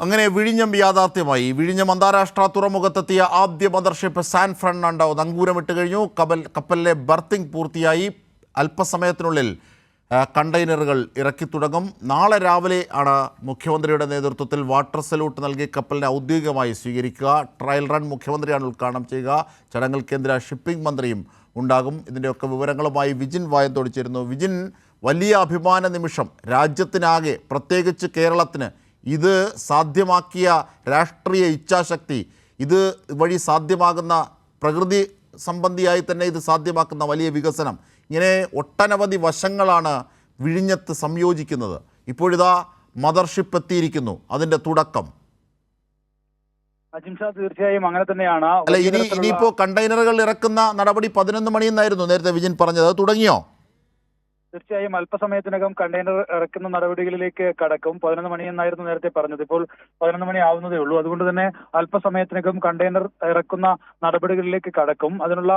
അങ്ങനെ വിഴിഞ്ഞം യാഥാർത്ഥ്യമായി. വിഴിഞ്ഞം അന്താരാഷ്ട്ര തുറമുഖത്തെത്തിയ ആദ്യ മദർഷിപ്പ് സാൻ ഫെർണാണ്ടോ നങ്കൂരമിട്ട് കഴിഞ്ഞു. കപ്പലിലെ ബർത്തിങ് പൂർത്തിയായി. അല്പസമയത്തിനുള്ളിൽ കണ്ടെയ്നറുകൾ ഇറക്കി തുടങ്ങും. നാളെ രാവിലെ ആണ് മുഖ്യമന്ത്രിയുടെ നേതൃത്വത്തിൽ വാട്ടർ സല്യൂട്ട് നൽകി കപ്പലിനെ ഔദ്യോഗികമായി സ്വീകരിക്കുക. ട്രയൽ റൺ മുഖ്യമന്ത്രിയാണ് ഉദ്ഘാടനം ചെയ്യുക. ചടങ്ങിൽ കേന്ദ്ര ഷിപ്പിംഗ് മന്ത്രിയും ഉണ്ടാകും. ഇതിൻ്റെയൊക്കെ വിവരങ്ങളുമായി വിജിൻ വായന്തോട് ചേരുന്നു. വിജിൻ, വലിയ അഭിമാന നിമിഷം രാജ്യത്തിനാകെ, പ്രത്യേകിച്ച് കേരളത്തിന്. ഇത് സാധ്യമാക്കിയ രാഷ്ട്രീയ ഇച്ഛാശക്തി, ഇത് വഴി സാധ്യമാകുന്ന പ്രകൃതി സംബന്ധിയായി തന്നെ ഇത് സാധ്യമാക്കുന്ന വലിയ വികസനം, ഇങ്ങനെ ഒട്ടനവധി വശങ്ങളാണ് വിഴിഞ്ഞത്ത് സംയോജിക്കുന്നത്. ഇപ്പോഴിതാ മദർഷിപ്പ് എത്തിയിരിക്കുന്നു, അതിൻ്റെ തുടക്കം. തീർച്ചയായും അങ്ങനെ തന്നെയാണ്. അല്ല, ഇനിയിപ്പോൾ കണ്ടെയ്നറുകൾ ഇറക്കുന്ന നടപടി 11 മണിയെന്നായിരുന്നു നേരത്തെ വിജിൻ പറഞ്ഞത്. അത് തുടങ്ങിയോ? തീർച്ചയായും അല്പസമയത്തിനകം കണ്ടെയ്നർ ഇറക്കുന്ന നടപടികളിലേക്ക് കടക്കും. 11 മണി എന്നായിരുന്നു നേരത്തെ പറഞ്ഞത്. ഇപ്പോൾ 11 മണി ആവുന്നതേ ഉള്ളൂ. അതുകൊണ്ട് തന്നെ അല്പസമയത്തിനകം കണ്ടെയ്നർ ഇറക്കുന്ന നടപടികളിലേക്ക് കടക്കും. അതിനുള്ള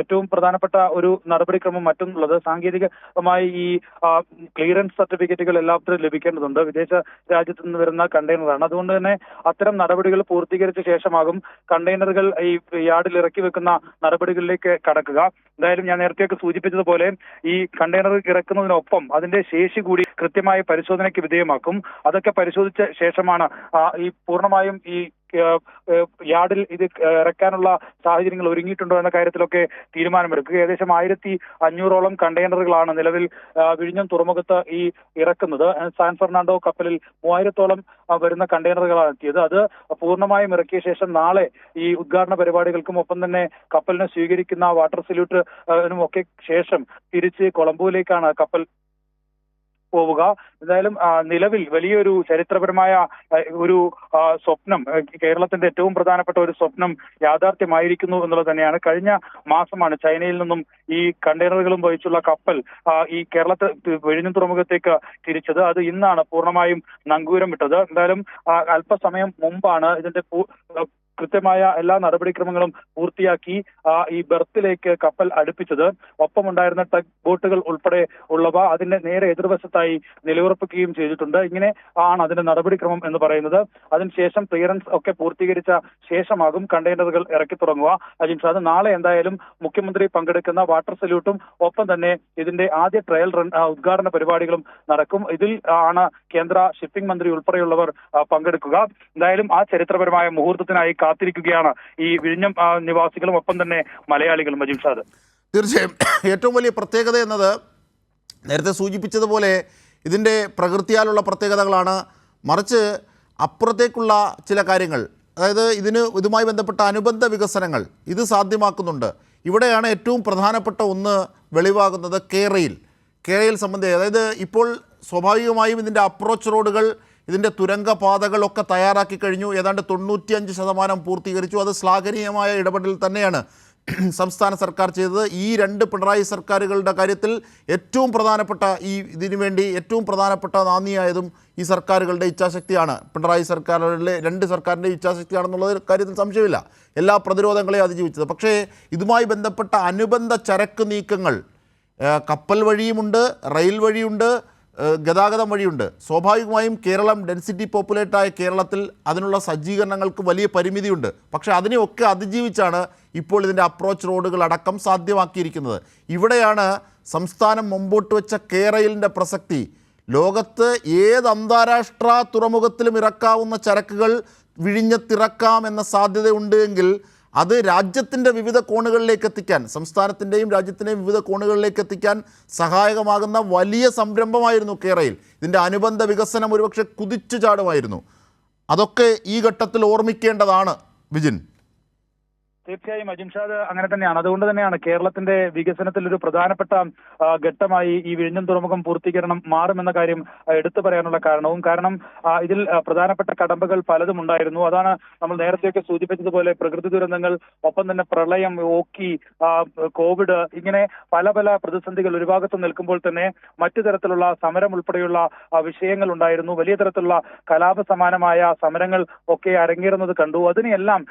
ഏറ്റവും പ്രധാനപ്പെട്ട ഒരു നടപടിക്രമം മറ്റൊന്നുള്ളത്, സാങ്കേതികമായി ഈ ക്ലിയറൻസ് സർട്ടിഫിക്കറ്റുകൾ എല്ലാവരും ലഭിക്കേണ്ടതുണ്ട്. വിദേശ രാജ്യത്ത് നിന്ന് വരുന്ന കണ്ടെയ്നറാണ്. അതുകൊണ്ട് തന്നെ അത്തരം നടപടികൾ പൂർത്തീകരിച്ച ശേഷമാകും കണ്ടെയ്നറുകൾ ഈ യാർഡിൽ ഇറക്കി വെക്കുന്ന നടപടികളിലേക്ക് കടക്കുക. എന്തായാലും ഞാൻ നേരത്തെയൊക്കെ സൂചിപ്പിച്ചതുപോലെ ഈ കണ്ടെയ്നർ ഇറക്കുന്നതിനൊപ്പം അതിന്റെ ശേഷി കൂടി കൃത്യമായ പരിശോധനയ്ക്ക് വിധേയമാക്കും. അതൊക്കെ പരിശോധിച്ച ശേഷമാണ് ഈ പൂർണ്ണമായും ഈ യാർഡിൽ ഇത് ഇറക്കാനുള്ള സാഹചര്യങ്ങൾ ഒരുങ്ങിയിട്ടുണ്ടോ എന്ന കാര്യത്തിലൊക്കെ തീരുമാനമെടുക്കുക. ഏകദേശം 1500ഓളം കണ്ടെയ്നറുകളാണ് നിലവിൽ വിഴിഞ്ഞം തുറമുഖത്ത് ഈ ഇറക്കുന്നത്. സാൻ ഫെർണാണ്ടോ കപ്പലിൽ 3000ഓളം വരുന്ന കണ്ടെയ്നറുകളാണ് എത്തിയത്. അത് പൂർണ്ണമായും ഇറക്കിയ ശേഷം നാളെ ഈ ഉദ്ഘാടന പരിപാടികൾക്കും ഒപ്പം തന്നെ കപ്പലിനെ സ്വീകരിക്കുന്ന വാട്ടർ സല്യൂട്ടിനും ഒക്കെ ശേഷം തിരിച്ച് കൊളംബോയിലേക്കാണ് കപ്പൽ പോവുക. എന്തായാലും നിലവിൽ വലിയൊരു ചരിത്രപരമായ ഒരു സ്വപ്നം, കേരളത്തിന്റെ ഏറ്റവും പ്രധാനപ്പെട്ട ഒരു സ്വപ്നം യാഥാർത്ഥ്യമായിരിക്കുന്നു എന്നുള്ളത് തന്നെയാണ്. കഴിഞ്ഞ മാസമാണ് ചൈനയിൽ നിന്നും ഈ കണ്ടെയ്നറുകളും വഹിച്ചുള്ള കപ്പൽ ഈ വിഴിഞ്ഞം തുറമുഖത്തേക്ക് തിരിച്ചത്. അത് ഇന്നാണ് പൂർണ്ണമായും നങ്കൂരം വിട്ടത്. എന്തായാലും അല്പസമയം മുമ്പാണ് ഇതിന്റെ കൃത്യമായ എല്ലാ നടപടിക്രമങ്ങളും പൂർത്തിയാക്കി ഈ ബെർത്തിലേക്ക് കപ്പൽ അടുപ്പിച്ചത്. ഒപ്പമുണ്ടായിരുന്ന ടഗ് ബോട്ടുകൾ ഉൾപ്പെടെ ഉള്ളവ അതിന്റെ നേരെ എതിർവശത്തായി നിലയുറപ്പിക്കുകയും ചെയ്തിട്ടുണ്ട്. ഇങ്ങനെ ആണ് അതിന്റെ നടപടിക്രമം എന്ന് പറയുന്നത്. അതിനുശേഷം ക്ലിയറൻസ് ഒക്കെ പൂർത്തീകരിച്ച ശേഷമാകും കണ്ടെയ്നറുകൾ ഇറക്കി തുടങ്ങുക. അജിംഷാദ്, നാളെ എന്തായാലും മുഖ്യമന്ത്രി പങ്കെടുക്കുന്ന വാട്ടർ സല്യൂട്ടും ഒപ്പം തന്നെ ഇതിന്റെ ആദ്യ ട്രയൽ റൺ ഉദ്ഘാടന പരിപാടികളും നടക്കും. ഇതിൽ ആണ് കേന്ദ്ര ഷിപ്പിംഗ് മന്ത്രി ഉൾപ്പെടെയുള്ളവർ പങ്കെടുക്കുക. എന്തായാലും ആ ചരിത്രപരമായ മുഹൂർത്തത്തിനായി കാത്തിരിക്കുകയാണ് ഈ വിഴിഞ്ഞം നിവാസികളും ഒപ്പം തന്നെ മലയാളികളും. അജിംഷാദ്, തീർച്ചയായും ഏറ്റവും വലിയ പ്രത്യേകത എന്നത് നേരത്തെ സൂചിപ്പിച്ചതുപോലെ ഇതിൻ്റെ പ്രകൃതിയാലുള്ള പ്രത്യേകതകളാണ്. മറിച്ച് അപ്പുറത്തേക്കുള്ള ചില കാര്യങ്ങൾ, അതായത് ഇതുമായി ബന്ധപ്പെട്ട അനുബന്ധ വികസനങ്ങൾ ഇത് സാധ്യമാക്കുന്നുണ്ട്. ഇവിടെയാണ് ഏറ്റവും പ്രധാനപ്പെട്ട ഒന്ന് വെളിവാകുന്നത്. കേരയിൽ സംബന്ധിച്ച്, അതായത് ഇപ്പോൾ സ്വാഭാവികമായും ഇതിൻ്റെ അപ്രോച്ച് റോഡുകൾ, ഇതിൻ്റെ തുരങ്കപാതകളൊക്കെ തയ്യാറാക്കി കഴിഞ്ഞു. ഏതാണ്ട് 95% പൂർത്തീകരിച്ചു. അത് ശ്ലാഘനീയമായ ഇടപെടൽ തന്നെയാണ് സംസ്ഥാന സർക്കാർ ചെയ്തത്. ഈ 2 പിണറായി സർക്കാരുകളുടെ കാര്യത്തിൽ ഏറ്റവും പ്രധാനപ്പെട്ട ഇതിനു വേണ്ടി ഏറ്റവും പ്രധാനപ്പെട്ട നാന്ദിയായതും ഈ സർക്കാരുകളുടെ ഇച്ഛാശക്തിയാണ്. പിണറായി സർക്കാരുകളിലെ 2 സർക്കാരിൻ്റെ ഇച്ഛാശക്തിയാണെന്നുള്ളത് കാര്യത്തിൽ സംശയമില്ല. എല്ലാ പ്രതിരോധങ്ങളെയും അതിജീവിച്ചത്. പക്ഷേ ഇതുമായി ബന്ധപ്പെട്ട അനുബന്ധ ചരക്ക് നീക്കങ്ങൾ കപ്പൽ വഴിയുമുണ്ട്, റെയിൽ വഴിയുണ്ട്, ഗതാഗതം വഴിയുണ്ട്. സ്വാഭാവികമായും കേരളം ഡെൻസിറ്റി പോപ്പുലേറ്റായ കേരളത്തിൽ അതിനുള്ള സജ്ജീകരണങ്ങൾക്ക് വലിയ പരിമിതിയുണ്ട്. പക്ഷേ അതിനെയൊക്കെ അതിജീവിച്ചാണ് ഇപ്പോൾ ഇതിൻ്റെ അപ്രോച്ച് റോഡുകൾ അടക്കം സാധ്യമാക്കിയിരിക്കുന്നത്. ഇവിടെയാണ് സംസ്ഥാനം മുമ്പോട്ട് വെച്ച കേരളിൻ്റെ പ്രസക്തി. ലോകത്ത് ഏത് അന്താരാഷ്ട്ര തുറമുഖത്തിലും ഇറക്കാവുന്ന ചരക്കുകൾ വിഴിഞ്ഞത്തിറക്കാം എന്ന സാധ്യതയുണ്ട് എങ്കിൽ അത് രാജ്യത്തിൻ്റെ വിവിധ കോണുകളിലേക്ക് എത്തിക്കാൻ, സംസ്ഥാനത്തിൻ്റെയും രാജ്യത്തിൻ്റെയും വിവിധ കോണുകളിലേക്ക് എത്തിക്കാൻ സഹായകമാകുന്ന വലിയ സംരംഭമായിരുന്നു കേരയിൽ. ഇതിൻ്റെ അനുബന്ധ വികസനം ഒരുപക്ഷെ കുതിച്ചു ചാടുമായിരുന്നു. അതൊക്കെ ഈ ഘട്ടത്തിൽ ഓർമ്മിക്കേണ്ടതാണ് വിജിൻ. തീർച്ചയായും അജിംഷാദ്, അങ്ങനെ തന്നെയാണ്. അതുകൊണ്ട് തന്നെയാണ് കേരളത്തിന്റെ വികസനത്തിൽ ഒരു പ്രധാനപ്പെട്ട ഘട്ടമായി ഈ വിഴിഞ്ഞം തുറമുഖം പൂർത്തീകരണം മാറുമെന്ന കാര്യം എടുത്തു പറയാനുള്ള കാരണവും. കാരണം ഇതിൽ പ്രധാനപ്പെട്ട കടമ്പകൾ പലതും ഉണ്ടായിരുന്നു. അതാണ് നമ്മൾ നേരത്തെയൊക്കെ സൂചിപ്പിച്ചതുപോലെ പ്രകൃതി ദുരന്തങ്ങൾ, ഒപ്പം തന്നെ പ്രളയം, ഓക്കി, കോവിഡ്, ഇങ്ങനെ പല പല പ്രതിസന്ധികൾ ഒരു ഭാഗത്ത് നിൽക്കുമ്പോൾ തന്നെ മറ്റു തരത്തിലുള്ള സമരം ഉൾപ്പെടെയുള്ള വിഷയങ്ങൾ ഉണ്ടായിരുന്നു. വലിയ തരത്തിലുള്ള കലാപ സമാനമായ സമരങ്ങൾ ഒക്കെ അരങ്ങേറുന്നത് കണ്ടു. അതിനെല്ലാം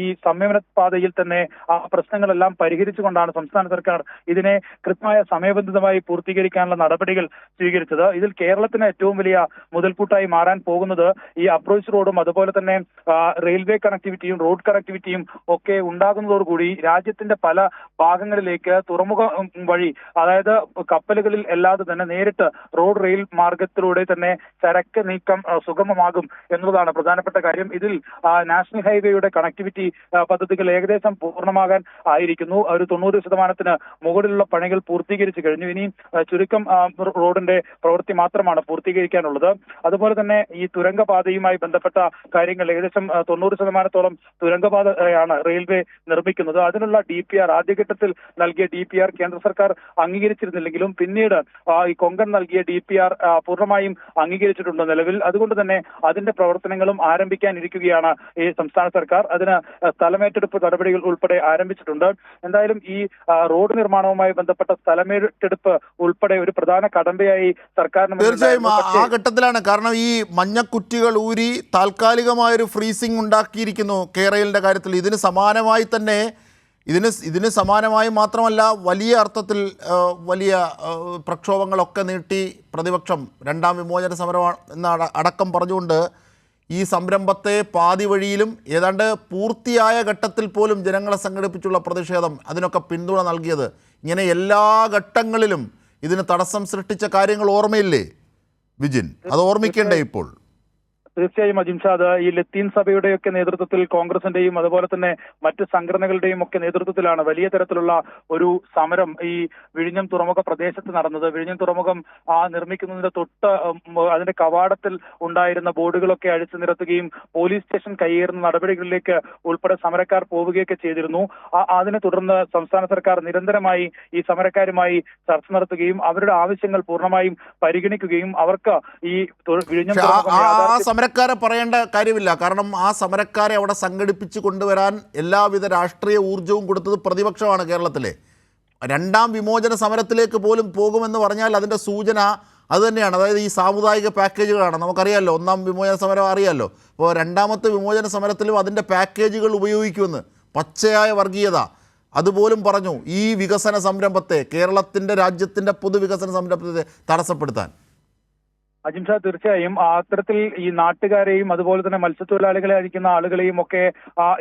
ഈ സംയമന പാത പാതയിൽ തന്നെ ആ പ്രശ്നങ്ങളെല്ലാം പരിഹരിച്ചുകൊണ്ടാണ് സംസ്ഥാന സർക്കാർ ഇതിനെ കൃത്യമായ സമയബന്ധിതമായി പൂർത്തീകരിക്കാനുള്ള നടപടികൾ സ്വീകരിച്ചത്. ഇതിൽ കേരളത്തിന് ഏറ്റവും വലിയ മുതൽക്കൂട്ടായി മാറാൻ പോകുന്നത് ഈ അപ്രോച്ച് റോഡും അതുപോലെ തന്നെ റെയിൽവേ കണക്ടിവിറ്റിയും റോഡ് കണക്ടിവിറ്റിയും ഒക്കെ ഉണ്ടാകുന്നതോടുകൂടി രാജ്യത്തിന്റെ പല ഭാഗങ്ങളിലേക്ക് തുറമുഖം വഴി, അതായത് കപ്പലുകളിൽ അല്ലാതെ തന്നെ നേരിട്ട് റോഡ് റെയിൽ മാർഗത്തിലൂടെ തന്നെ ചരക്ക് നീക്കം സുഗമമാകും എന്നുള്ളതാണ് പ്രധാനപ്പെട്ട കാര്യം. ഇതിൽ നാഷണൽ ഹൈവേയുടെ കണക്ടിവിറ്റി പദ്ധതികൾ ഏകദേശം പൂർണ്ണമാകാൻ ആയിരിക്കുന്നു. ഒരു 90% മുകളിലുള്ള പണികൾ പൂർത്തീകരിച്ചു കഴിഞ്ഞു. ഇനി ചുരുക്കം റോഡിന്റെ പ്രവൃത്തി മാത്രമാണ് പൂർത്തീകരിക്കാനുള്ളത്. അതുപോലെ തന്നെ ഈ തുരങ്കപാതയുമായി ബന്ധപ്പെട്ട കാര്യങ്ങൾ ഏകദേശം 90% തുരങ്കപാതയാണ് റെയിൽവേ നിർമ്മിക്കുന്നത്. അതിനുള്ള DPR ആദ്യഘട്ടത്തിൽ നൽകിയ DPR കേന്ദ്ര സർക്കാർ അംഗീകരിച്ചിരുന്നില്ലെങ്കിലും പിന്നീട് ഈ കൊങ്കൺ നൽകിയ DPR പൂർണ്ണമായും അംഗീകരിച്ചിട്ടുണ്ട് നിലവിൽ. അതുകൊണ്ട് തന്നെ അതിന്റെ പ്രവർത്തനങ്ങളും ആരംഭിക്കാനിരിക്കുകയാണ് ഈ സംസ്ഥാന സർക്കാർ. അതിന് സ്ഥലമേറ്റെടുപ്പ് നടപടികൾ ഉൾപ്പെടെ ആരംഭിച്ചിട്ടുണ്ട്. എന്തായാലും ഈ റോഡ് നിർമ്മാണവുമായി ബന്ധപ്പെട്ട സ്ഥലമേറ്റെടുപ്പ് ഉൾപ്പെടെ ഒരു പ്രധാന കടമ്പയായി സർക്കാരിന് തീർച്ചയായും ആ ഘട്ടത്തിലാണ്. കാരണം ഈ മഞ്ഞക്കുറ്റികൾ ഊരി താൽക്കാലികമായൊരു ഫ്രീസിംഗ് ഉണ്ടാക്കിയിരിക്കുന്നു കേരളിന്റെ കാര്യത്തിൽ. ഇതിന് സമാനമായി മാത്രമല്ല വലിയ അർത്ഥത്തിൽ വലിയ പ്രക്ഷോഭങ്ങളൊക്കെ നീട്ടി പ്രതിപക്ഷം രണ്ടാം വിമോചന സമരം എന്ന അടക്കം പറഞ്ഞുകൊണ്ട് ഈ സംരംഭത്തെ പാതി വഴിയിലും ഏതാണ്ട് പൂർത്തിയായ ഘട്ടത്തിൽ പോലും ജനങ്ങളെ സംഘടിപ്പിച്ചുള്ള പ്രതിഷേധം അതിനൊക്കെ പിന്തുണ നൽകിയത്. ഇങ്ങനെ എല്ലാ ഘട്ടങ്ങളിലും ഇതിന് തടസ്സം സൃഷ്ടിച്ച കാര്യങ്ങൾ ഓർമ്മയില്ലേ വിജിൻ? അത് ഓർമ്മിക്കേണ്ടേ ഇപ്പോൾ? തീർച്ചയായും അജിംഷാദ്, ഈ ലത്തീൻ സഭയുടെയൊക്കെ നേതൃത്വത്തിൽ കോൺഗ്രസിന്റെയും അതുപോലെ തന്നെ മറ്റ് സംഘടനകളുടെയും ഒക്കെ നേതൃത്വത്തിലാണ് വലിയ തരത്തിലുള്ള ഒരു സമരം ഈ വിഴിഞ്ഞം തുറമുഖ പ്രദേശത്ത് നടന്നത്. വിഴിഞ്ഞം തുറമുഖം നിർമ്മിക്കുന്നതിന്റെ തൊട്ട് അതിന്റെ കവാടത്തിൽ ഉണ്ടായിരുന്ന ബോർഡുകളൊക്കെ അഴിച്ചു നിരത്തുകയും പോലീസ് സ്റ്റേഷൻ കയ്യേറുന്ന നടപടികളിലേക്ക് ഉൾപ്പെടെ സമരക്കാർ പോവുകയൊക്കെ ചെയ്തിരുന്നു. അതിനെ തുടർന്ന് സംസ്ഥാന സർക്കാർ നിരന്തരമായി ഈ സമരക്കാരുമായി ചർച്ച നടത്തുകയും അവരുടെ ആവശ്യങ്ങൾ പൂർണ്ണമായും പരിഗണിക്കുകയും അവർക്ക് ഈ വിഴിഞ്ഞം തുറമുഖം സമരക്കാരെ പറയേണ്ട കാര്യമില്ല. കാരണം ആ സമരക്കാരെ അവിടെ സംഘടിപ്പിച്ച് കൊണ്ടുവരാൻ എല്ലാവിധ രാഷ്ട്രീയ ഊർജവും കൊടുത്തത് പ്രതിപക്ഷമാണ് കേരളത്തിലെ. രണ്ടാം വിമോചന സമരത്തിലേക്ക് പോലും പോകുമെന്ന് പറഞ്ഞാൽ അതിൻ്റെ സൂചന അതുതന്നെയാണ്. അതായത് ഈ സാമുദായിക പാക്കേജുകളാണ്. നമുക്കറിയാമല്ലോ, ഒന്നാം വിമോചന സമരം അറിയാമല്ലോ. അപ്പോൾ രണ്ടാമത്തെ വിമോചന സമരത്തിലും അതിൻ്റെ പാക്കേജുകൾ ഉപയോഗിക്കുമെന്ന് പച്ചയായ വർഗീയത അതുപോലും പറഞ്ഞു ഈ വികസന സംരംഭത്തെ, കേരളത്തിൻ്റെ രാജ്യത്തിൻ്റെ പൊതുവികസന സംരംഭത്തെ തടസ്സപ്പെടുത്താൻ. അജിംഷാ, തീർച്ചയായും അത്തരത്തിൽ ഈ നാട്ടുകാരെയും അതുപോലെ തന്നെ മത്സ്യത്തൊഴിലാളികളെ അയക്കുന്ന ആളുകളെയും ഒക്കെ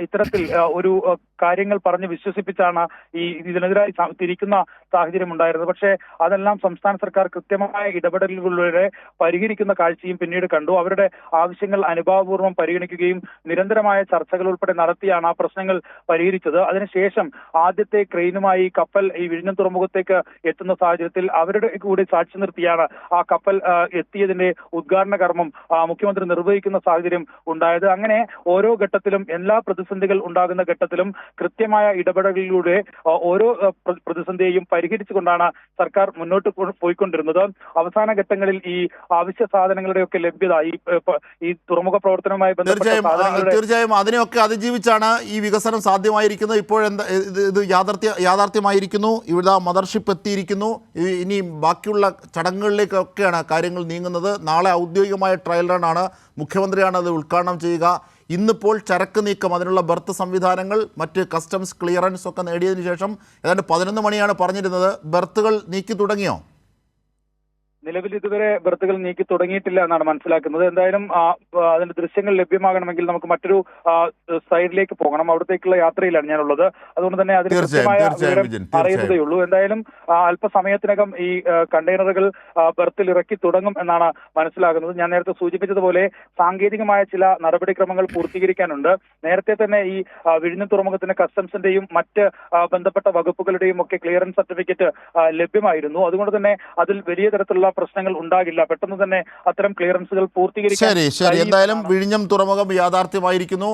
ഇത്തരത്തിൽ ഒരു കാര്യങ്ങൾ പറഞ്ഞ് വിശ്വസിപ്പിച്ചാണ് ഈ ഇതിനെതിരായി തിരിക്കുന്ന സാഹചര്യം ഉണ്ടായിരുന്നത്. പക്ഷേ അതെല്ലാം സംസ്ഥാന സർക്കാർ കൃത്യമായ ഇടപെടലുകളിലൂടെ പരിഹരിക്കുന്ന കാഴ്ചയും പിന്നീട് കണ്ടു. അവരുടെ ആവശ്യങ്ങൾ അനുഭാവപൂർവ്വം പരിഗണിക്കുകയും നിരന്തരമായ ചർച്ചകൾ ഉൾപ്പെടെ നടത്തിയാണ് ആ പ്രശ്നങ്ങൾ പരിഹരിച്ചത്. അതിനുശേഷം ആദ്യത്തെ ക്രെയിനുമായി കപ്പൽ ഈ വിഴിഞ്ഞം തുറമുഖത്തേക്ക് എത്തുന്ന സാഹചര്യത്തിൽ അവരുടെ കൂടി സാക്ഷി നിർത്തിയാണ് ആ കപ്പൽ എത്തിയത് ഉദ്ഘാടന കർമ്മം മുഖ്യമന്ത്രി നിർവഹിക്കുന്ന സാഹചര്യം ഉണ്ടായത്. അങ്ങനെ ഓരോ ഘട്ടത്തിലും എല്ലാ പ്രതിസന്ധികൾ ഉണ്ടാകുന്ന ഘട്ടത്തിലും കൃത്യമായ ഇടപെടലിലൂടെ ഓരോ പ്രതിസന്ധിയെയും പരിഹരിച്ചുകൊണ്ടാണ് സർക്കാർ മുന്നോട്ട് പോയിക്കൊണ്ടിരുന്നത്. അവസാന ഘട്ടങ്ങളിൽ ഈ അവശ്യ സാധനങ്ങളുടെയൊക്കെ ലഭ്യത ഈ തുറമുഖ പ്രവർത്തനവുമായി തീർച്ചയായും അതിനെയൊക്കെ അതിജീവിച്ചാണ് ഈ വികസനം സാധ്യമായിരിക്കുന്നത്. ഇപ്പോഴെന്താ ഇത് യാഥാർത്ഥ്യമായിരിക്കുന്നു. ഇവിടെ മദർഷിപ്പ് എത്തിയിരിക്കുന്നു. ഇനി ബാക്കിയുള്ള ചടങ്ങുകളിലേക്കൊക്കെയാണ് കാര്യങ്ങൾ നീങ്ങുന്നത്. നാളെ ഔദ്യോഗികമായ ട്രയൽ റൺ ആണ്. മുഖ്യമന്ത്രിയാണ് അത് ഉദ്ഘാടനം ചെയ്യുക. ഇന്നിപ്പോൾ ചരക്ക് നീക്കം, അതിനുള്ള ബർത്ത് സംവിധാനങ്ങൾ, മറ്റ് കസ്റ്റംസ് ക്ലിയറൻസ് ഒക്കെ നേടിയതിനു ശേഷം ഏതാണ്ട് 11 മണിയാണ് പറഞ്ഞിരുന്നത്. ബർത്തുകൾ നീക്കി തുടങ്ങിയോ? നിലവിൽ ഇതുവരെ ബർത്തുകൾ നീക്കി തുടങ്ങിയിട്ടില്ല എന്നാണ് മനസ്സിലാക്കുന്നത്. എന്തായാലും അതിന്റെ ദൃശ്യങ്ങൾ ലഭ്യമാകണമെങ്കിൽ നമുക്ക് മറ്റൊരു സൈഡിലേക്ക് പോകണം. അവിടത്തേക്കുള്ള യാത്രയിലാണ് ഞാനുള്ളത്. അതുകൊണ്ട് തന്നെ അതിന് കൃത്യമായ വിവരം അറിയുന്നതേ ഉള്ളൂ. എന്തായാലും അല്പസമയത്തിനകം ഈ കണ്ടെയ്നറുകൾ ബർത്തിൽ ഇറക്കി തുടങ്ങും എന്നാണ് മനസ്സിലാകുന്നത്. ഞാൻ നേരത്തെ സൂചിപ്പിച്ചതുപോലെ സാങ്കേതികമായ ചില നടപടിക്രമങ്ങൾ പൂർത്തീകരിക്കാനുണ്ട്. നേരത്തെ തന്നെ ഈ വിഴിഞ്ഞം തുറമുഖത്തിന് കസ്റ്റംസിന്റെയും മറ്റ് ബന്ധപ്പെട്ട വകുപ്പുകളുടെയും ഒക്കെ ക്ലിയറൻസ് സർട്ടിഫിക്കറ്റ് ലഭ്യമായിരുന്നു. അതുകൊണ്ട് തന്നെ അതിൽ വലിയ തരത്തിലുള്ള പ്രശ്നങ്ങൾ ഉണ്ടാകില്ല. പെട്ടെന്ന് തന്നെ അത്തരം ക്ലിയറൻസുകൾ പൂർത്തീകരിക്കാൻ. ശരി, എന്തായാലും വിഴിഞ്ഞം തുറമുഖം യാഥാർത്ഥ്യമായിരിക്കുന്നു.